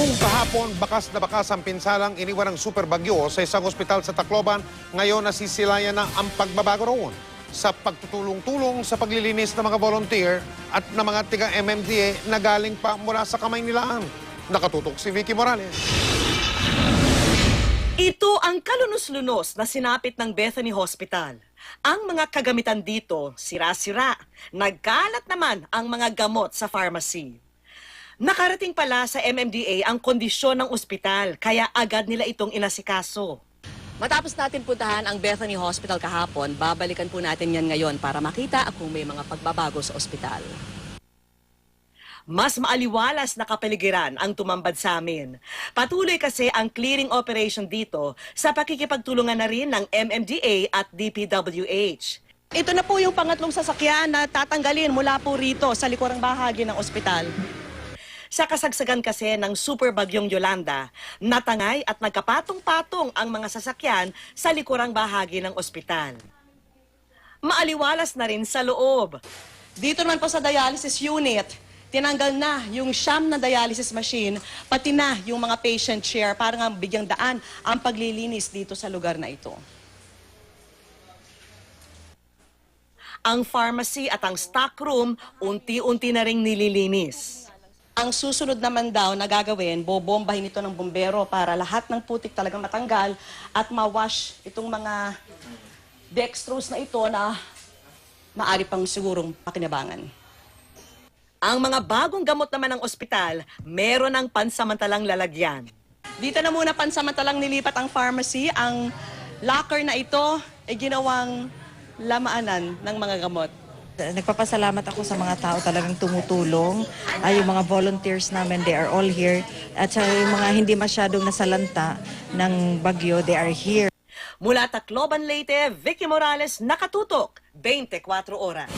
Kung kahapon bakas na bakas ang pinsalang iniwan ng super bagyo sa isang ospital sa Tacloban, ngayon nasisilayan na ang pagbabago roon sa pagtutulong-tulong sa paglilinis ng mga volunteer at ng mga tiga-MMDA na galing pa mula sa kamay nilaan. Nakatutok si Vicky Morales. Ito ang kalunos-lunos na sinapit ng Bethany Hospital. Ang mga kagamitan dito, sira-sira. Nagkalat naman ang mga gamot sa pharmacy. Nakarating pala sa MMDA ang kondisyon ng ospital, kaya agad nila itong inasikaso. Matapos natin puntahan ang Bethany Hospital kahapon, babalikan po natin yan ngayon para makita kung may mga pagbabago sa ospital. Mas maaliwalas na kapaligiran ang tumambad sa amin. Patuloy kasi ang clearing operation dito sa pakikipagtulungan na rin ng MMDA at DPWH. Ito na po yung pangatlong sasakyan na tatanggalin mula po rito sa likurang bahagi ng ospital. Sa kasagsagan kasi ng super bagyong Yolanda, natangay at nagkapatong-patong ang mga sasakyan sa likurang bahagi ng ospital. Maaliwalas na rin sa loob. Dito naman po sa dialysis unit, tinanggal na yung 9 na dialysis machine, pati na yung mga patient chair para nga bigyang daan ang paglilinis dito sa lugar na ito. Ang pharmacy at ang stock room, unti-unti na ring nililinis. Ang susunod naman daw na gagawin, bobombahin ito ng bombero para lahat ng putik talagang matanggal at ma-wash itong mga dextrose na ito na maaari pang sigurong pakinabangan. Ang mga bagong gamot naman ng ospital, meron ng pansamantalang lalagyan. Dito na muna pansamantalang nilipat ang pharmacy. Ang locker na ito ay ginawang lamaanan ng mga gamot. Nagpapasalamat ako sa mga tao talagang tumutulong. Yung mga volunteers namin, they are all here. At sa yung mga hindi masyadong nasalanta ng bagyo, they are here. Mula Tacloban, Leyte, Vicky Morales, nakatutok, 24 oras.